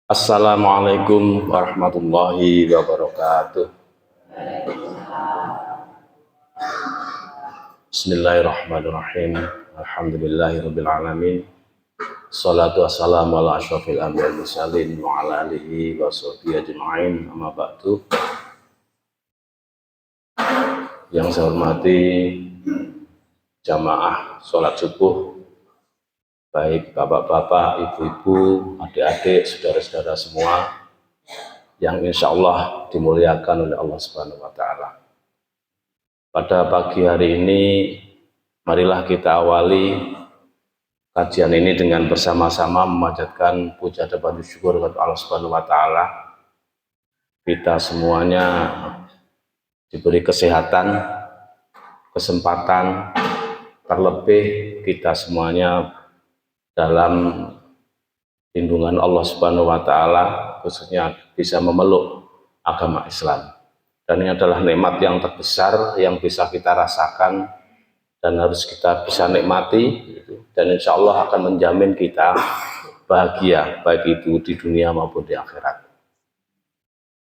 Assalamualaikum warahmatullahi wabarakatuh. Bismillahirrahmanirrahim. Alhamdulillahirabbil alamin. Shalatu wassalamu ala asyrofil anbiya'i wal mursalin wa ala alihi wa sahbihi ajma'in. Amma ba'du. Yang saya hormati jamaah sholat subuh, baik bapak-bapak, ibu-ibu, adik-adik, saudara-saudara semua yang insya Allah dimuliakan oleh Allah Subhanahu wa Ta'ala. Pada pagi hari ini, marilah kita awali kajian ini dengan bersama-sama memanjatkan puja dan syukur kepada Allah Subhanahu wa Ta'ala. Kita semuanya diberi kesehatan, kesempatan, terlebih kita semuanya dalam lindungan Allah Subhanahu wa Ta'ala, khususnya bisa memeluk agama Islam. Dan ini adalah nikmat yang terbesar yang bisa kita rasakan dan harus kita bisa nikmati, dan insya Allah akan menjamin kita bahagia, baik itu di dunia maupun di akhirat.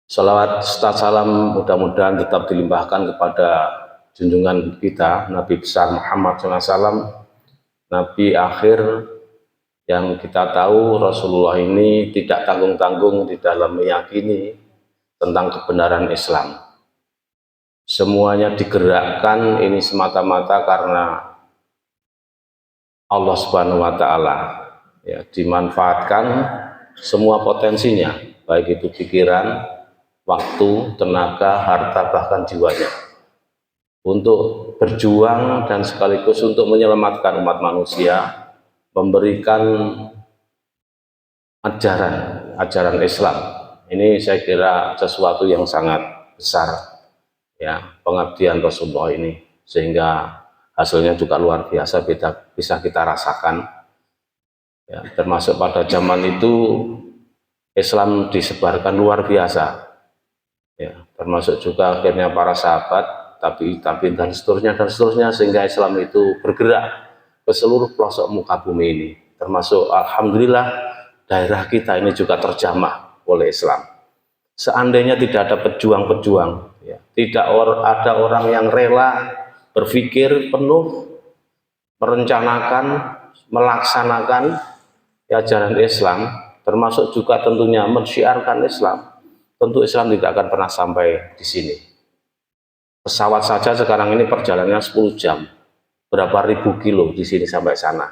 Salawat serta salam mudah-mudahan tetap dilimpahkan kepada junjungan kita Nabi besar Muhammad SAW, Nabi akhir yang kita tahu Rasulullah ini tidak tanggung-tanggung di dalam meyakini tentang kebenaran Islam. Semuanya digerakkan ini semata-mata karena Allah Subhanahu wa Ta'ala, ya, dimanfaatkan semua potensinya, baik itu pikiran, waktu, tenaga, harta, bahkan jiwanya, untuk berjuang dan sekaligus untuk menyelamatkan umat manusia, memberikan ajaran Islam. Ini saya kira sesuatu yang sangat besar, ya, pengabdian Rasulullah ini, sehingga hasilnya juga luar biasa, bisa kita rasakan, ya, termasuk pada zaman itu Islam disebarkan luar biasa, ya, termasuk juga akhirnya para sahabat, tapi dan seterusnya, sehingga Islam itu bergerak ke seluruh pelosok muka bumi ini, termasuk alhamdulillah daerah kita ini juga terjamah oleh Islam. Seandainya tidak ada pejuang-pejuang, ya, tidak ada orang yang rela berpikir penuh, merencanakan, melaksanakan ajaran Islam, termasuk juga tentunya mensyiarkan Islam, tentu Islam tidak akan pernah sampai di sini. Pesawat saja sekarang ini perjalanannya 10 jam, berapa ribu kilo di sini sampai sana.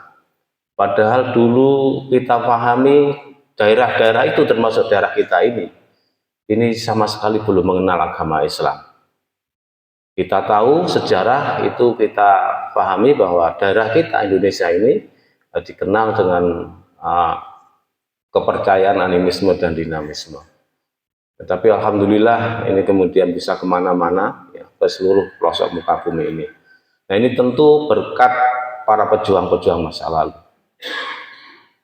Padahal dulu kita pahami daerah-daerah itu, termasuk daerah kita ini sama sekali belum mengenal agama Islam. Kita tahu sejarah itu, kita pahami bahwa daerah kita Indonesia ini dikenal dengan kepercayaan animisme dan dinamisme. Tetapi alhamdulillah ini kemudian bisa kemana-mana, ya, ke seluruh pelosok muka bumi ini. Nah, ini tentu berkat para pejuang-pejuang masa lalu.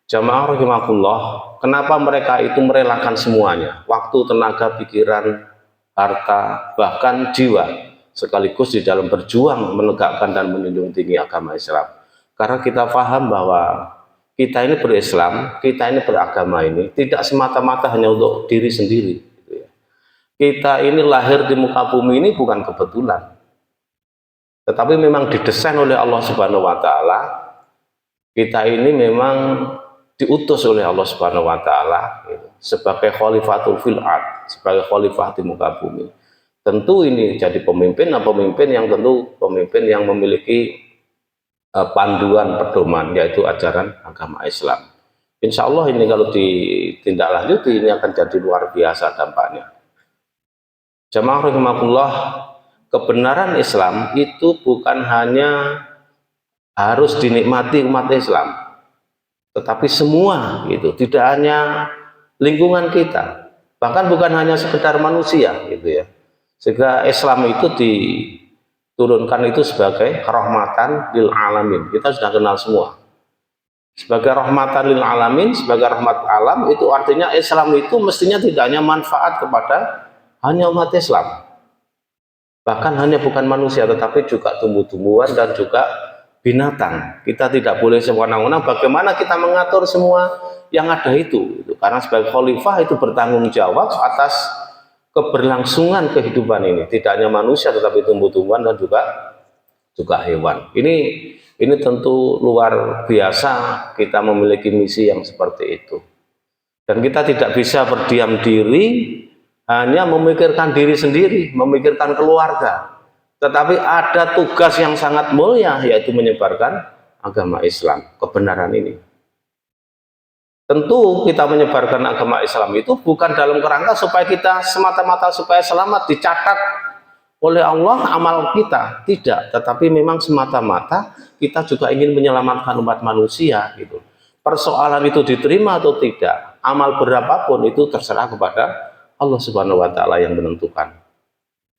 Jamaah rahimakumullah, kenapa mereka itu merelakan semuanya, waktu, tenaga, pikiran, harta, bahkan jiwa, sekaligus di dalam berjuang menegakkan dan menjunjung tinggi agama Islam. Karena kita paham bahwa kita ini berislam, kita ini beragama ini tidak semata-mata hanya untuk diri sendiri, gitu ya. Kita ini lahir di muka bumi ini bukan kebetulan, tetapi memang didesain oleh Allah Subhanahu wa Ta'ala. Kita ini memang diutus oleh Allah Subhanahu wa Ta'ala, gitu, sebagai khalifatul fil ard, sebagai khalifah di muka bumi. Tentu ini jadi pemimpin yang memiliki panduan pedoman, yaitu ajaran agama Islam. Insya Allah ini kalau ditindaklanjuti ini akan jadi luar biasa dampaknya. Jamaah rahimakumullah, kebenaran Islam itu bukan hanya harus dinikmati umat Islam, tetapi semua itu, tidak hanya lingkungan kita, bahkan bukan hanya sekedar manusia, gitu ya. Sehingga Islam itu diturunkan itu sebagai rahmatan lil alamin. Kita sudah kenal semua. Sebagai rahmatan lil alamin, sebagai rahmat alam, itu artinya Islam itu mestinya tidak hanya manfaat kepada hanya umat Islam, bahkan hanya bukan manusia, tetapi juga tumbuh-tumbuhan dan juga binatang. Kita tidak boleh semena-mena bagaimana kita mengatur semua yang ada itu. Karena sebagai khalifah itu bertanggung jawab atas keberlangsungan kehidupan ini, tidak hanya manusia tetapi tumbuh-tumbuhan dan juga hewan. Ini tentu luar biasa kita memiliki misi yang seperti itu. Dan kita tidak bisa berdiam diri hanya memikirkan diri sendiri, memikirkan keluarga. Tetapi ada tugas yang sangat mulia, yaitu menyebarkan agama Islam, kebenaran ini. Tentu kita menyebarkan agama Islam itu bukan dalam kerangka supaya kita semata-mata supaya selamat dicatat oleh Allah amal kita, tidak, tetapi memang semata-mata kita juga ingin menyelamatkan umat manusia gitu. Persoalan itu diterima atau tidak, amal berapapun itu terserah kepada Allah Subhanahu wa taala yang menentukan.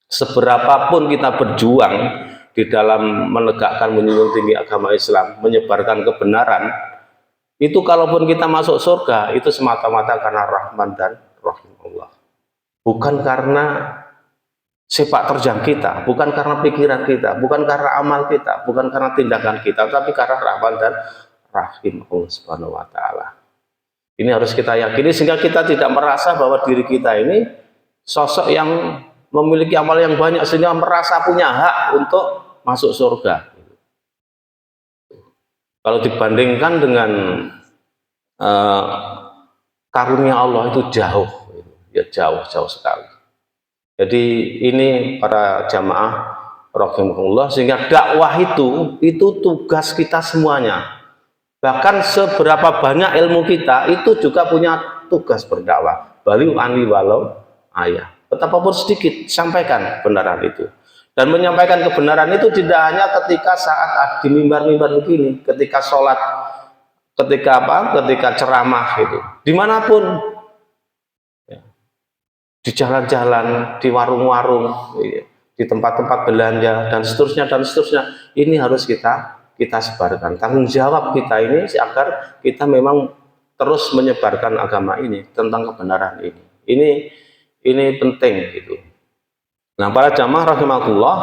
Seberapapun kita berjuang di dalam menegakkan menjunjung tinggi agama Islam, menyebarkan kebenaran, itu kalaupun kita masuk surga itu semata-mata karena rahman dan rahim Allah. Bukan karena sepak terjang kita, bukan karena pikiran kita, bukan karena amal kita, bukan karena tindakan kita, tapi karena rahman dan rahim Allah Subhanahu wa taala. Ini harus kita yakini sehingga kita tidak merasa bahwa diri kita ini sosok yang memiliki amal yang banyak sehingga merasa punya hak untuk masuk surga. Kalau dibandingkan dengan karunia Allah itu jauh, ya jauh sekali. Jadi ini para jamaah rahimahullah, sehingga dakwah itu tugas kita semuanya. Bahkan seberapa banyak ilmu kita itu juga punya tugas berdakwah. Baliu anli walau ayah. Betapapun sedikit sampaikan kebenaran itu. Dan menyampaikan kebenaran itu tidak hanya ketika saat di mimbar-mimbar begini, ketika sholat, ketika ceramah itu, dimanapun. Di jalan-jalan, di warung-warung, di tempat-tempat belanja dan seterusnya. Ini harus kita sebarkan. Tanggung jawab kita ini agar kita memang terus menyebarkan agama ini, tentang kebenaran ini. Ini penting gitu. Nah, para jamaah rahimahullah,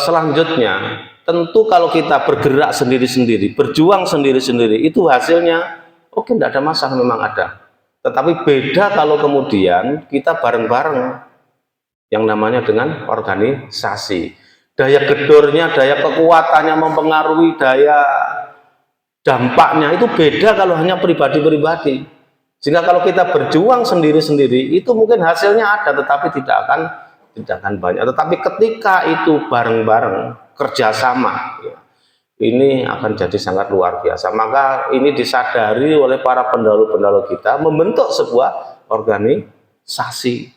selanjutnya tentu kalau kita bergerak sendiri-sendiri, berjuang sendiri-sendiri, itu hasilnya oke, tidak ada masalah, memang ada. Tetapi beda kalau kemudian kita bareng-bareng yang namanya dengan organisasi. Daya gedornya, daya kekuatannya mempengaruhi daya dampaknya itu beda kalau hanya pribadi-pribadi. Sehingga kalau kita berjuang sendiri-sendiri itu mungkin hasilnya ada tetapi tidak akan banyak. Tetapi ketika itu bareng-bareng kerjasama, ya, ini akan jadi sangat luar biasa. Maka ini disadari oleh para pendahulu-pendahulu kita membentuk sebuah organisasi.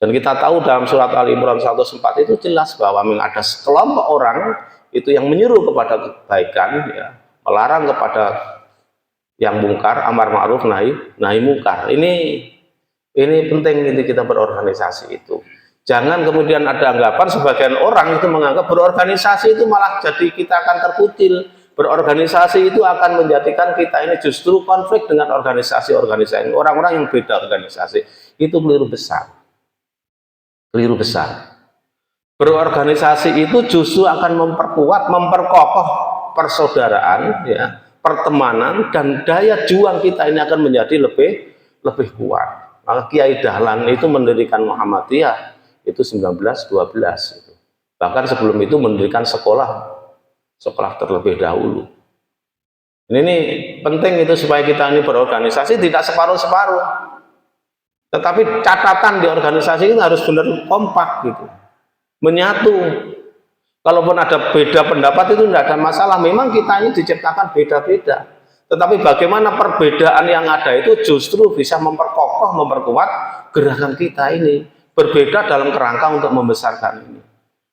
Dan kita tahu dalam surat Al-Imran 104 itu jelas bahwa memang ada sekelompok orang itu yang menyuruh kepada kebaikan, ya, melarang kepada yang mungkar, amar ma'ruf nahi mungkar. Ini penting ini kita berorganisasi itu. Jangan kemudian ada anggapan sebagian orang itu menganggap berorganisasi itu malah jadi kita akan terkutil. Berorganisasi itu akan menjadikan kita ini justru konflik dengan organisasi-organisasi. Orang-orang yang beda organisasi. Itu keliru besar. Keliru besar. Berorganisasi itu justru akan memperkokoh persaudaraan, ya, pertemanan, dan daya juang kita ini akan menjadi lebih kuat. Maka Kiai Dahlan itu mendirikan Muhammadiyah itu 1912 itu. Bahkan sebelum itu mendirikan sekolah terlebih dahulu. Ini penting itu supaya kita ini berorganisasi tidak separuh-separuh. Tetapi catatan di organisasi ini harus benar kompak gitu. Menyatu. Kalaupun ada beda pendapat itu tidak ada masalah. Memang kita ini diciptakan beda-beda. Tetapi bagaimana perbedaan yang ada itu justru bisa memperkokoh, memperkuat gerakan kita ini. Berbeda dalam kerangka untuk membesarkan ini.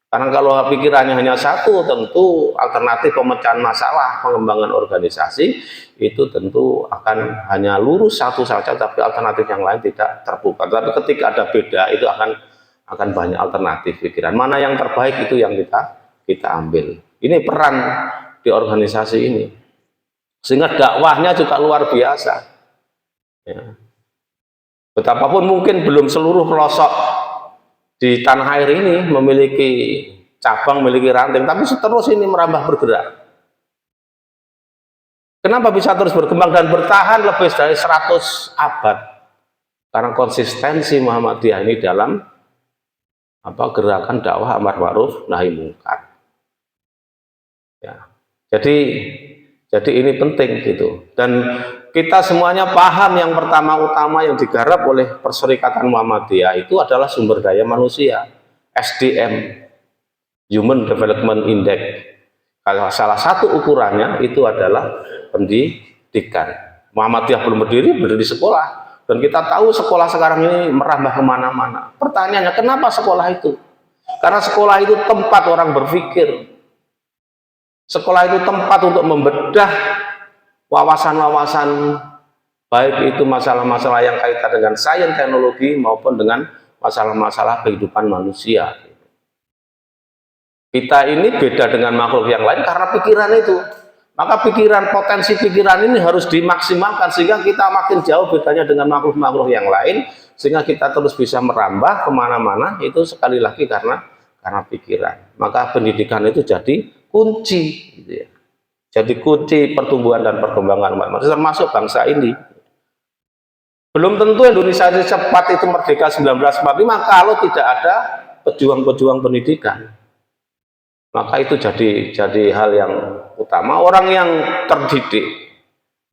Karena kalau pikirannya hanya satu, tentu alternatif pemecahan masalah, pengembangan organisasi itu tentu akan hanya lurus satu saja, tapi alternatif yang lain tidak terbuka. Tapi ketika ada beda, itu akan banyak alternatif pikiran. Mana yang terbaik itu yang kita ambil. Ini peran di organisasi ini. Sehingga dakwahnya juga luar biasa. Ya. Betapapun mungkin belum seluruh pelosok di tanah air ini memiliki cabang, memiliki ranting, tapi terus ini merambah bergerak. Kenapa bisa terus berkembang dan bertahan lebih dari 100 abad? Karena konsistensi Muhammadiyah ini dalam gerakan dakwah amar ma'ruf nahi mungkar. Ya. Jadi ini penting gitu. Dan kita semuanya paham yang pertama-utama yang digarap oleh Perserikatan Muhammadiyah itu adalah sumber daya manusia, SDM, Human Development Index. Kalau salah satu ukurannya itu adalah pendidikan. Muhammadiyah belum berdiri di sekolah. Dan kita tahu sekolah sekarang ini merambah kemana-mana. Pertanyaannya, kenapa sekolah itu? Karena sekolah itu tempat orang berpikir. Sekolah itu tempat untuk membedah wawasan-wawasan, baik itu masalah-masalah yang kaitan dengan sains teknologi maupun dengan masalah-masalah kehidupan manusia. Kita ini beda dengan makhluk yang lain karena pikiran itu. Maka potensi pikiran ini harus dimaksimalkan sehingga kita makin jauh bedanya dengan makhluk-makhluk yang lain, sehingga kita terus bisa merambah kemana-mana. Itu sekali lagi karena pikiran. Maka pendidikan itu jadi kunci, gitu ya. Jadi kunci pertumbuhan dan perkembangan umat manusia termasuk bangsa ini. Belum tentu Indonesia cepat itu merdeka 1945 kalau tidak ada pejuang-pejuang pendidikan. Maka itu jadi hal yang utama. Orang yang terdidik,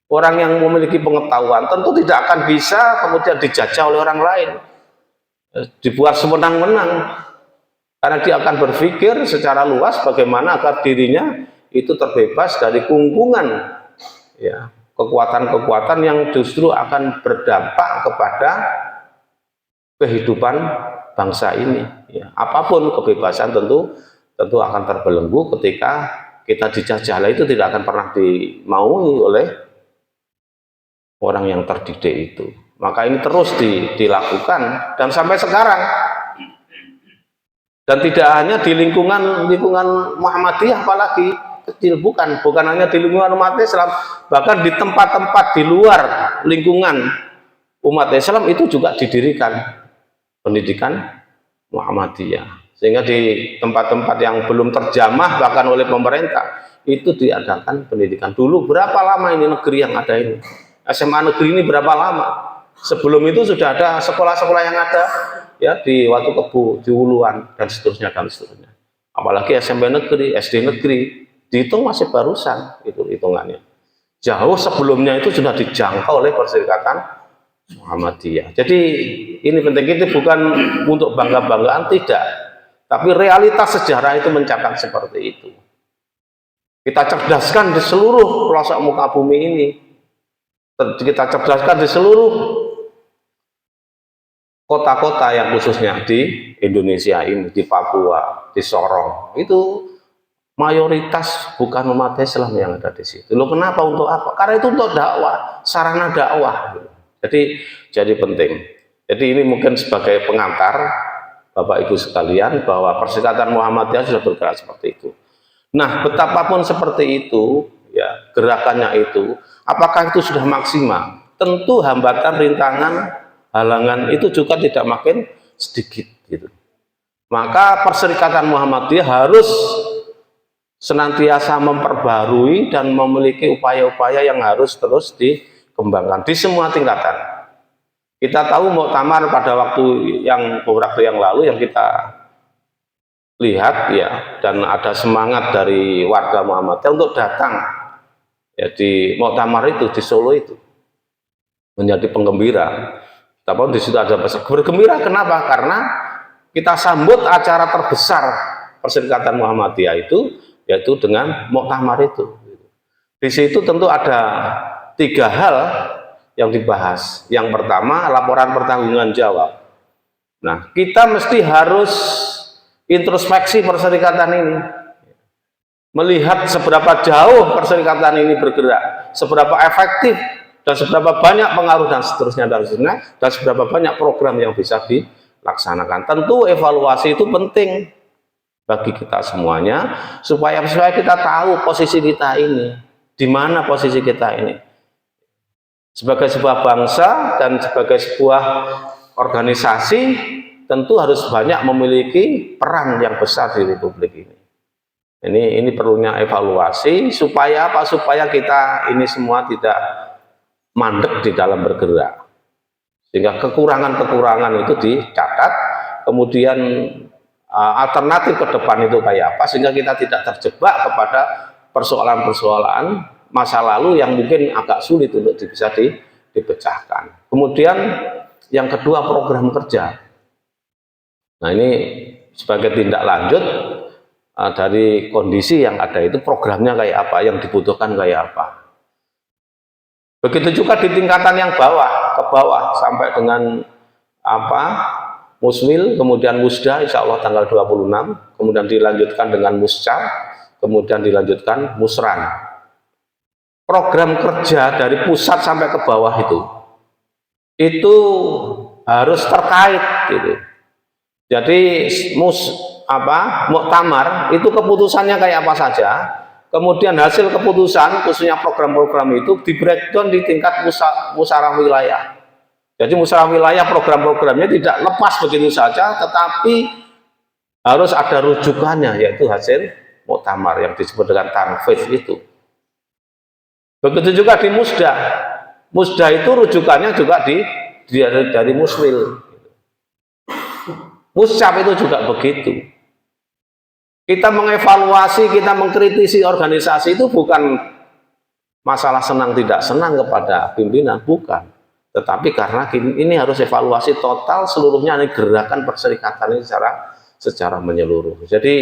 orang yang memiliki pengetahuan tentu tidak akan bisa kemudian dijajah oleh orang lain, dibuat semenang-menang, karena dia akan berpikir secara luas bagaimana agar dirinya itu terbebas dari kungkungan, ya, kekuatan-kekuatan yang justru akan berdampak kepada kehidupan bangsa ini, ya. Apapun kebebasan tentu akan terbelenggu ketika kita dijajah. Itu tidak akan pernah dimaui oleh orang yang terdidik itu. Maka ini terus dilakukan dan sampai sekarang. Dan tidak hanya di lingkungan Muhammadiyah, apalagi kecil, bukan hanya di lingkungan umat Islam, bahkan di tempat-tempat di luar lingkungan umat Islam itu juga didirikan pendidikan Muhammadiyah. Sehingga di tempat-tempat yang belum terjamah bahkan oleh pemerintah itu diadakan pendidikan. Dulu berapa lama ini negeri yang ada ini? SMA negeri ini berapa lama? Sebelum itu sudah ada sekolah-sekolah yang ada, ya, di Watu Kebu, di Wuluan, dan seterusnya dan seterusnya. Apalagi SMP negeri, SD negeri, dihitung masih barusan itu hitungannya. Jauh sebelumnya itu sudah dijangkau oleh Perserikatan Muhammadiyah. Jadi ini penting, itu bukan untuk bangga-banggaan, tidak. Tapi realitas sejarah itu mencatat seperti itu. Kita cerdaskan di seluruh pelosok muka bumi ini. Kita cerdaskan di seluruh kota-kota yang khususnya di Indonesia ini, di Papua, di Sorong. Itu mayoritas bukan umat Islam yang ada di situ. Loh, kenapa? Untuk apa? Karena itu untuk dakwah, sarana dakwah. Jadi penting. Jadi ini mungkin sebagai pengantar Bapak Ibu sekalian bahwa Perserikatan Muhammadiyah sudah bergerak seperti itu. Nah, betapapun seperti itu, ya, gerakannya itu, apakah itu sudah maksimal? Tentu hambatan, rintangan, halangan itu juga tidak makin sedikit, gitu. Maka Perserikatan Muhammadiyah harus senantiasa memperbarui dan memiliki upaya-upaya yang harus terus dikembangkan di semua tingkatan. Kita tahu muktamar pada beberapa yang lalu yang kita lihat, ya, dan ada semangat dari warga Muhammadiyah untuk datang, ya, di muktamar itu di Solo itu menjadi penggembira. Tapi di situ ada bergembira. Kenapa? Karena kita sambut acara terbesar Perserikatan Muhammadiyah itu, yaitu dengan muktamar itu. Di situ tentu ada 3 hal yang dibahas. Yang pertama, laporan pertanggungjawaban jawab. Nah, kita mesti harus introspeksi perserikatan ini, melihat seberapa jauh perserikatan ini bergerak, seberapa efektif dan seberapa banyak pengaruh dan seterusnya dan seberapa banyak program yang bisa dilaksanakan. Tentu evaluasi itu penting bagi kita semuanya supaya kita tahu posisi kita ini, di mana posisi kita ini sebagai sebuah bangsa dan sebagai sebuah organisasi. Tentu harus banyak memiliki peran yang besar di Republik ini. Ini perlunya evaluasi supaya apa? Supaya kita ini semua tidak mandek di dalam bergerak, sehingga kekurangan-kekurangan itu dicatat, kemudian alternatif ke depan itu kayak apa, sehingga kita tidak terjebak kepada persoalan-persoalan masa lalu yang mungkin agak sulit untuk bisa dipecahkan. Kemudian yang kedua, program kerja. Nah, ini sebagai tindak lanjut dari kondisi yang ada itu, programnya kayak apa, yang dibutuhkan kayak apa. Begitu juga di tingkatan yang bawah, ke bawah sampai dengan apa, Musmil, kemudian Musda, insya Allah tanggal 26, kemudian dilanjutkan dengan Musca, kemudian dilanjutkan Musran. Program kerja dari pusat sampai ke bawah itu harus terkait gitu. Jadi muktamar itu keputusannya kayak apa saja, kemudian hasil keputusan khususnya program-program itu di breakdown di tingkat musyawarah wilayah. Jadi musyawarah wilayah program-programnya tidak lepas begitu saja, tetapi harus ada rujukannya, yaitu hasil muktamar yang disebut dengan tanfidz itu. Begitu juga di Musda. Musda itu rujukannya juga dari Musmil. Muscap itu juga begitu. Kita mengevaluasi, kita mengkritisi organisasi itu bukan masalah senang tidak senang kepada pimpinan, bukan. Tetapi karena ini harus evaluasi total seluruhnya, ini gerakan perserikatan ini secara menyeluruh. Jadi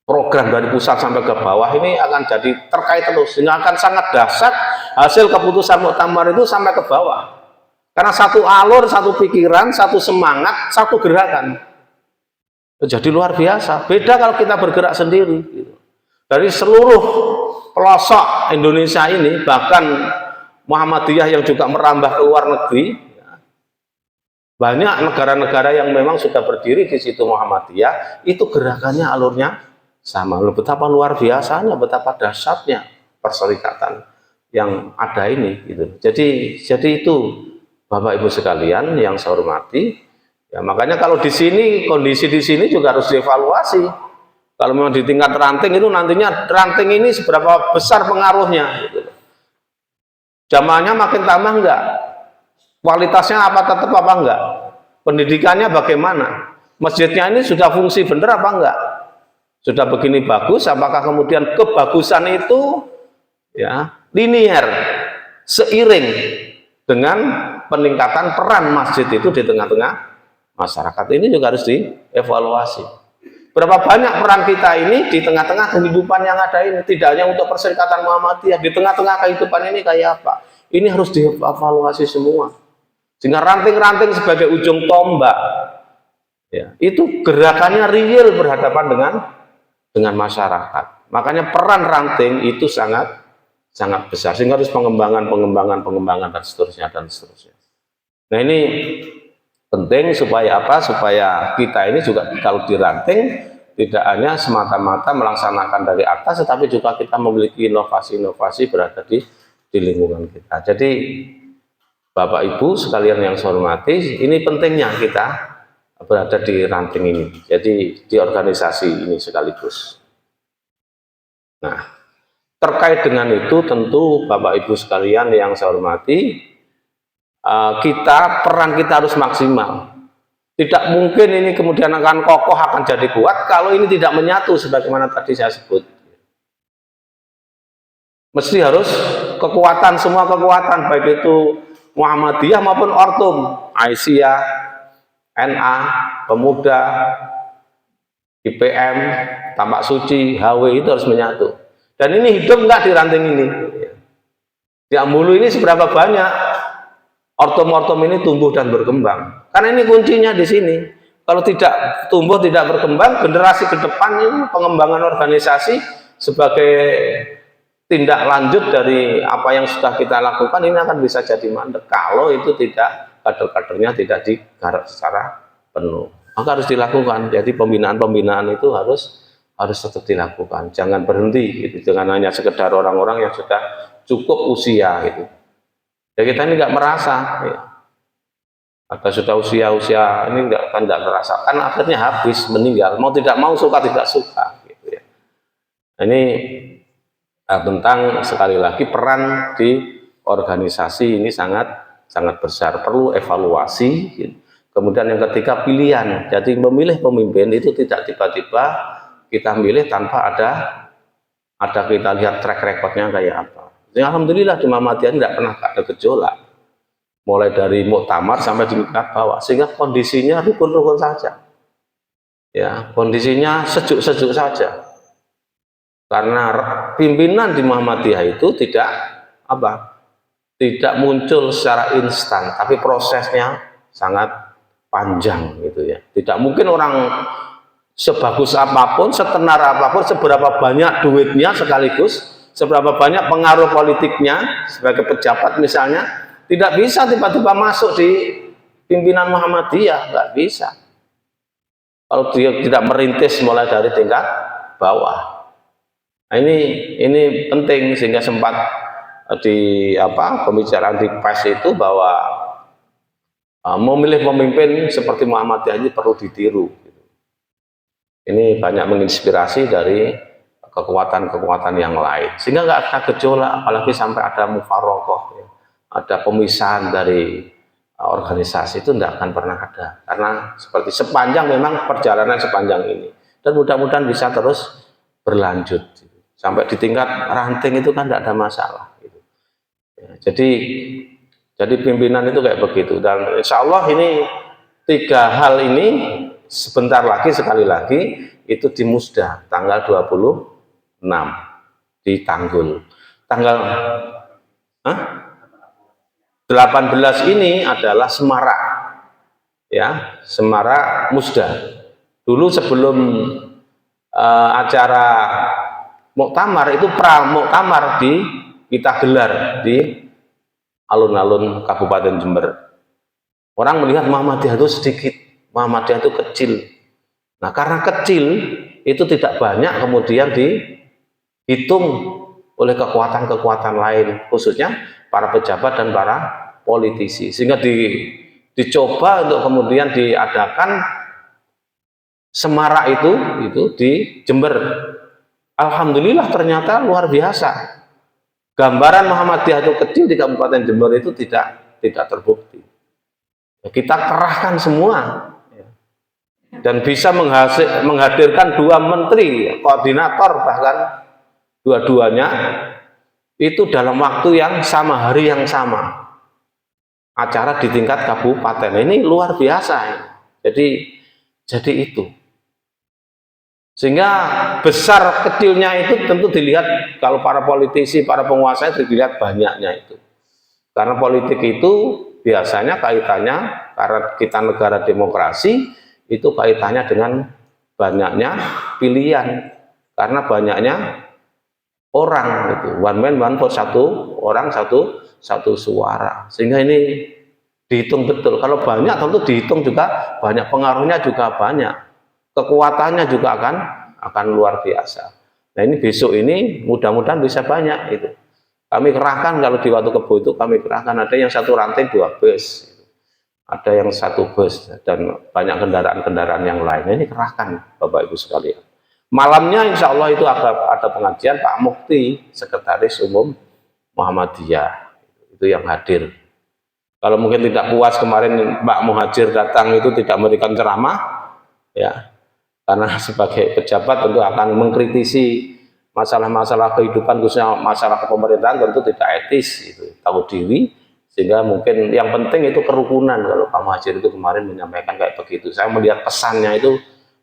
program dari pusat sampai ke bawah ini akan jadi terkait terus, sehingga akan sangat dahsyat hasil keputusan muktamar itu sampai ke bawah. Karena satu alur, satu pikiran, satu semangat, satu gerakan. Jadi luar biasa. Beda kalau kita bergerak sendiri. Dari seluruh pelosok Indonesia ini, bahkan Muhammadiyah yang juga merambah ke luar negeri, banyak negara-negara yang memang sudah berdiri di situ Muhammadiyah, itu gerakannya alurnya sama. Betapa luar biasanya, betapa dahsyatnya perserikatan yang ada ini. Gitu. Jadi itu Bapak Ibu sekalian yang saya hormati, ya makanya kalau di sini, kondisi di sini juga harus dievaluasi. Kalau memang di tingkat ranting itu nantinya ranting ini seberapa besar pengaruhnya. Gitu. Jamaahnya makin tambah enggak? Kualitasnya apa tetap apa enggak? Pendidikannya bagaimana? Masjidnya ini sudah fungsi benar apa enggak? Sudah begini bagus, apakah kemudian kebagusan itu ya linier seiring dengan peningkatan peran masjid itu di tengah-tengah masyarakat? Ini juga harus dievaluasi. Berapa banyak peran kita ini di tengah-tengah kehidupan yang ada ini, tidak hanya untuk perserikatan Muhammadiyah, di tengah-tengah kehidupan ini kayak apa? Ini harus dievaluasi semua. Sehingga ranting-ranting sebagai ujung tombak, ya, itu gerakannya real berhadapan dengan masyarakat. Makanya peran ranting itu sangat besar, sehingga harus pengembangan dan seterusnya. Nah, ini penting supaya apa? Supaya kita ini juga kalau diranting tidak hanya semata-mata melaksanakan dari atas, tetapi juga kita memiliki inovasi-inovasi berada di lingkungan kita. Jadi Bapak Ibu sekalian yang saya hormati, ini pentingnya kita berada di ranting ini. Jadi di organisasi ini sekaligus. Nah, terkait dengan itu tentu Bapak Ibu sekalian yang saya hormati, peran kita harus maksimal. Tidak mungkin ini kemudian akan kokoh, akan jadi kuat kalau ini tidak menyatu sebagaimana tadi saya sebut. Mesti harus kekuatan, semua kekuatan, baik itu Muhammadiyah maupun Ortum, Aisyah, NA, Pemuda, IPM, Tapak Suci, HW itu harus menyatu. Dan ini hidup enggak di ranting ini. Di Ambulu ini seberapa banyak Ortum-ortum ini tumbuh dan berkembang. Karena ini kuncinya di sini. Kalau tidak tumbuh, tidak berkembang, generasi ke depan ini pengembangan organisasi sebagai tindak lanjut dari apa yang sudah kita lakukan ini akan bisa jadi mandek. Kalau itu tidak, kader-kadernya tidak digarap secara penuh. Maka harus dilakukan. Jadi pembinaan-pembinaan itu harus tetap dilakukan. Jangan berhenti, gitu. Jangan hanya sekedar orang-orang yang sudah cukup usia, gitu. Ya kita ini nggak merasa, ya. Atau sudah usia ini nggak terasa, kan akhirnya habis, meninggal. Mau tidak mau, suka tidak suka, gitu ya. Ini tentang sekali lagi peran di organisasi ini sangat besar, perlu evaluasi. Kemudian yang ketiga pilihan. Jadi memilih pemimpin itu tidak tiba-tiba kita milih tanpa ada kita lihat track recordnya kayak apa. Jadi, alhamdulillah di Muhammadiyah tidak pernah ada gejolak, mulai dari muktamar sampai di tingkat bawah, sehingga kondisinya rukun-rukun saja, ya kondisinya sejuk-sejuk saja. Karena pimpinan di Muhammadiyah itu tidak muncul secara instan, tapi prosesnya sangat panjang gitu ya. Tidak mungkin orang sebagus apapun, setenar apapun, seberapa banyak duitnya sekaligus, seberapa banyak pengaruh politiknya sebagai pejabat misalnya, tidak bisa tiba-tiba masuk di pimpinan Muhammadiyah, nggak bisa. Kalau dia tidak merintis mulai dari tingkat bawah. Nah, ini penting, sehingga sempat di pembicaraan di PES itu bahwa memilih pemimpin seperti Muhammadiyah ini perlu ditiru. Ini banyak menginspirasi dari kekuatan-kekuatan yang lain, sehingga nggak ada gejolak, apalagi sampai ada mufarokoh, ya. Ada pemisahan dari organisasi, itu tidak akan pernah ada, karena seperti sepanjang memang perjalanan sepanjang ini, dan mudah-mudahan bisa terus berlanjut sampai di tingkat ranting itu kan tidak ada masalah gitu. Ya, jadi pimpinan itu kayak begitu, dan insya Allah ini 3 hal ini sebentar lagi, sekali lagi itu di Musda tanggal 26 di Tanggul. Tanggal 18 ini adalah Semarak, ya, Semarak Musda. Dulu sebelum acara muktamar itu pra-muktamar kita gelar di alun-alun Kabupaten Jember. Orang melihat Muhammadiyah itu sedikit, Muhammadiyah itu kecil. Nah, karena kecil itu tidak banyak kemudian dihitung oleh kekuatan-kekuatan lain, khususnya para pejabat dan para politisi, sehingga dicoba untuk kemudian diadakan Semarak itu di Jember. Alhamdulillah ternyata luar biasa. Gambaran Muhammadiyah itu kecil di Kabupaten Jember itu tidak terbukti. Kita kerahkan semua dan bisa menghadirkan 2 menteri, koordinator, bahkan dua-duanya itu dalam waktu yang sama, hari yang sama, acara di tingkat kabupaten. Ini luar biasa. Jadi itu, sehingga besar kecilnya itu tentu dilihat, kalau para politisi, para penguasa itu dilihat banyaknya itu, karena politik itu biasanya kaitannya, karena kita negara demokrasi, itu kaitannya dengan banyaknya pilihan, karena banyaknya orang itu, one man one vote, satu orang satu suara, sehingga ini dihitung betul. Kalau banyak tentu dihitung juga banyak, pengaruhnya juga banyak, kekuatannya juga akan luar biasa. Nah, ini besok ini mudah-mudahan bisa banyak itu. Kami kerahkan, kalau di Watu Kebo itu kami kerahkan, ada yang 1 ranting 2 bus, ada yang 1 bus, dan banyak kendaraan-kendaraan yang lain. Nah, ini kerahkan Bapak Ibu sekalian. Malamnya insya Allah itu ada pengajian Pak Mukti, Sekretaris Umum Muhammadiyah, itu yang hadir. Kalau mungkin tidak puas kemarin Pak Muhajir datang itu tidak memberikan ceramah, ya, karena sebagai pejabat tentu akan mengkritisi masalah-masalah kehidupan, khususnya masalah kepemerintahan, tentu tidak etis, itu tahu diri, sehingga mungkin yang penting itu kerukunan. Kalau Pak Muhajir itu kemarin menyampaikan kayak begitu, saya melihat pesannya itu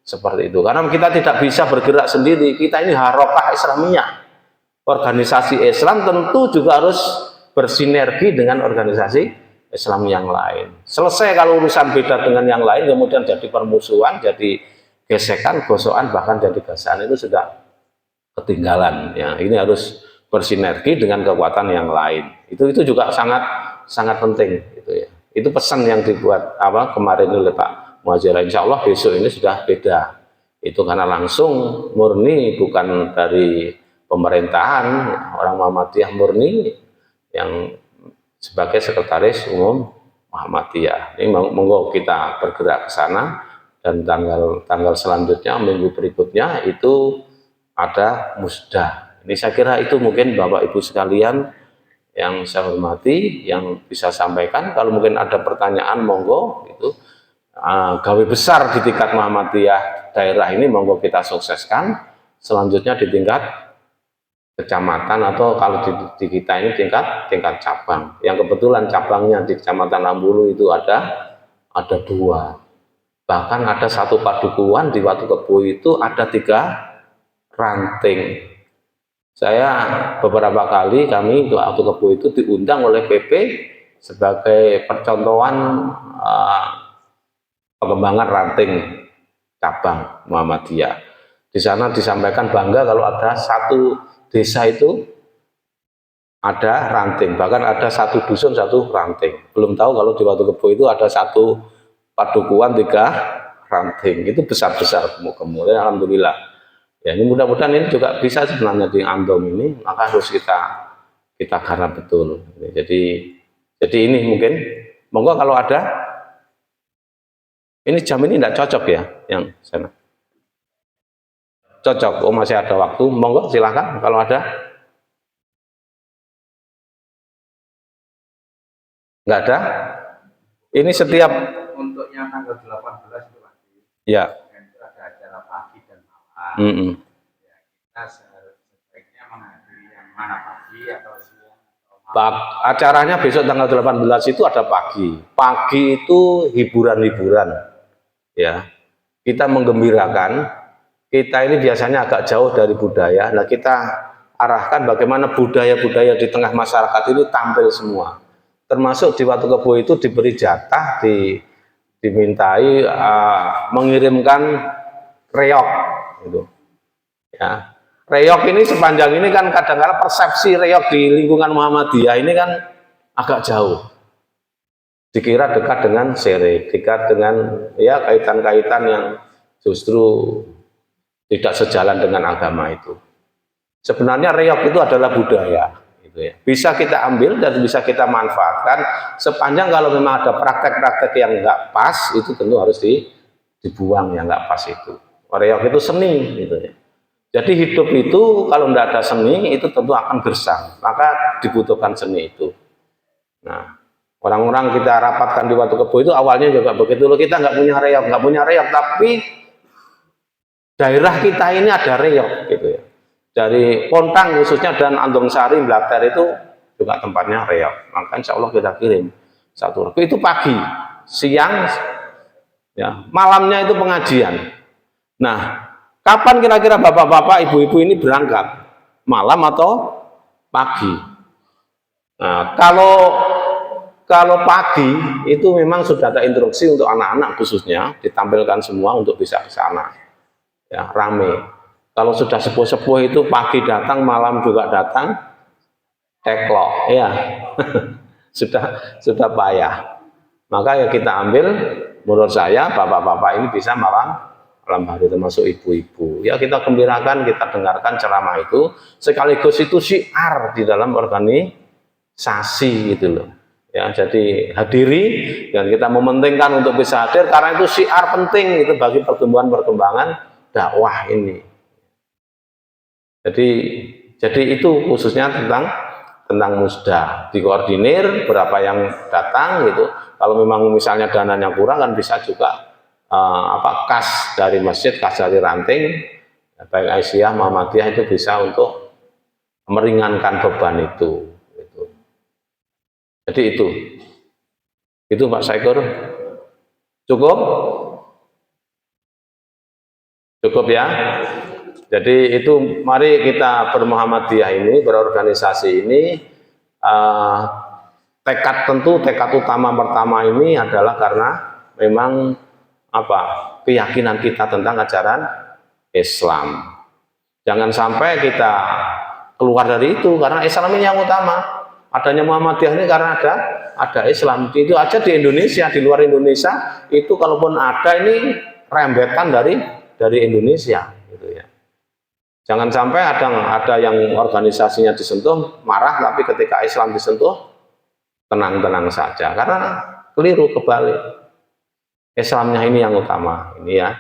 seperti itu, karena kita tidak bisa bergerak sendiri. Kita ini harokah Islamiyah, organisasi Islam, tentu juga harus bersinergi dengan organisasi Islam yang lain. Selesai kalau urusan beda dengan yang lain, kemudian jadi permusuhan, jadi gesekan, gosokan, bahkan jadi gasan, itu sudah ketinggalan. Ya, ini harus bersinergi dengan kekuatan yang lain. Itu juga sangat penting. Itu ya. Itu pesan yang dibuat kemarin oleh Pak Muhajir. Insya Allah besok ini sudah beda. Itu karena langsung murni, bukan dari pemerintahan, orang Muhammadiyah murni yang sebagai Sekretaris Umum Muhammadiyah. Ini monggo kita bergerak ke sana, dan tanggal selanjutnya, minggu berikutnya itu ada musda. Ini saya kira itu mungkin Bapak Ibu sekalian yang saya hormati, yang bisa sampaikan. Kalau mungkin ada pertanyaan, monggo. Itu gawe besar di tingkat Muhammadiyah daerah ini, monggo kita sukseskan. Selanjutnya di tingkat kecamatan, atau kalau di kita ini tingkat cabang. Yang kebetulan cabangnya di Kecamatan Lambulu itu ada 2. Bahkan ada 1 padukuhan di Watu Kebo itu ada 3 ranting. Saya beberapa kali kami ke Watu Kebo itu diundang oleh PP sebagai percontohan pengembangan ranting cabang Muhammadiyah. Di sana disampaikan bangga kalau ada 1 desa itu ada ranting, bahkan ada 1 dusun 1 ranting. Belum tahu kalau di Watu Kebo itu ada 1 padukuhan 3 ranting, itu besar-besar kemudian alhamdulillah. Ya, ini mudah-mudahan ini juga bisa sebenarnya di Andong ini, maka harus kita garap betul. Jadi ini mungkin monggo kalau ada, ini jam ini tidak cocok ya yang sana. Cocok, oh masih ada waktu, monggo silahkan kalau ada. Nggak ada? Ini setiap untuk yang tanggal 18 itu pasti. Ya. Itu ada acara pagi dan malam. Ya, kita sebaiknya menghadiri yang mana, pagi atau siang atau malam. Acaranya besok tanggal 18 itu ada pagi. Pagi itu hiburan-hiburan. Ya. Kita menggembirakan. Kita ini biasanya agak jauh dari budaya. Nah, kita arahkan bagaimana budaya-budaya di tengah masyarakat ini tampil semua. Termasuk di Watu Kebo itu diberi jatah, dimintai mengirimkan reog gitu. Ya. Reog ini sepanjang ini kan kadang-kadang persepsi reog di lingkungan Muhammadiyah ini kan agak jauh. Dikira dekat dengan syirik, dekat dengan ya kaitan-kaitan yang justru tidak sejalan dengan agama itu. Sebenarnya reog itu adalah budaya. Bisa kita ambil dan bisa kita manfaatkan sepanjang kalau memang ada praktek-praktek yang nggak pas, itu tentu harus dibuang yang nggak pas itu. Reog itu seni gitu ya. Jadi hidup itu kalau nggak ada seni itu tentu akan gersang, maka dibutuhkan seni itu. Nah, orang-orang kita rapatkan di Watu Kebo itu awalnya juga begitu loh, kita nggak punya reog, tapi daerah kita ini ada reog gitu ya. Dari Pontang khususnya dan Andong Sari, Blater itu juga tempatnya reog. Maka insya Allah kita kirim 1 regu. Itu pagi, siang, ya, malamnya itu pengajian. Nah, kapan kira-kira bapak-bapak, ibu-ibu ini berangkat? Malam atau pagi? Nah, kalau pagi itu memang sudah ada instruksi untuk anak-anak khususnya ditampilkan semua untuk bisa ke sana. Ya, rame. Kalau sudah sepuh-sepuh itu pagi datang, malam juga datang, teklok, ya, sudah payah. Maka ya kita ambil, menurut saya bapak-bapak ini bisa malam hari, termasuk ibu-ibu. Ya kita gembirakan, kita dengarkan ceramah itu, sekaligus itu syiar di dalam organisasi gitu loh. Ya, jadi hadiri dan kita mementingkan untuk bisa hadir karena itu syiar penting itu bagi pertumbuhan-perkembangan dakwah ini. Jadi itu khususnya tentang musda, dikoordinir berapa yang datang gitu. Kalau memang misalnya dananya kurang kan bisa juga kas dari masjid, kas dari ranting, baik Aisyah, Muhammadiyah itu bisa untuk meringankan beban itu. Gitu. Jadi itu Pak Saikur, cukup ya. Jadi itu mari kita bermuhammadiyah ini, berorganisasi ini, tekad utama pertama ini adalah karena memang keyakinan kita tentang ajaran Islam. Jangan sampai kita keluar dari itu karena Islam ini yang utama. Adanya Muhammadiyah ini karena ada Islam. Itu aja di Indonesia, di luar Indonesia itu kalaupun ada ini rembetan dari Indonesia gitu ya. Jangan sampai ada yang organisasinya disentuh marah, tapi ketika Islam disentuh tenang-tenang saja, karena keliru, kebalik. Islamnya ini yang utama, ini ya.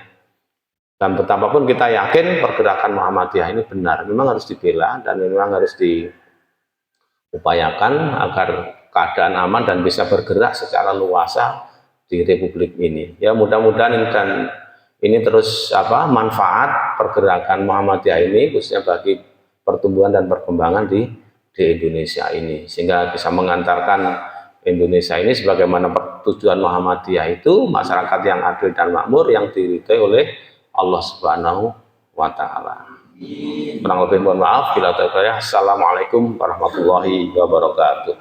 Dan betapapun kita yakin pergerakan Muhammadiyah ini benar, memang harus dibela dan memang harus diupayakan agar keadaan aman dan bisa bergerak secara luasa di Republik ini. Ya mudah-mudahan ini terus manfaat pergerakan Muhammadiyah ini khususnya bagi pertumbuhan dan perkembangan di Indonesia ini, sehingga bisa mengantarkan Indonesia ini sebagaimana tujuan Muhammadiyah itu masyarakat yang adil dan makmur yang diridhai oleh Allah Subhanahu wa Ta'ala. Kurang lebih mohon maaf. Assalamualaikum warahmatullahi wabarakatuh.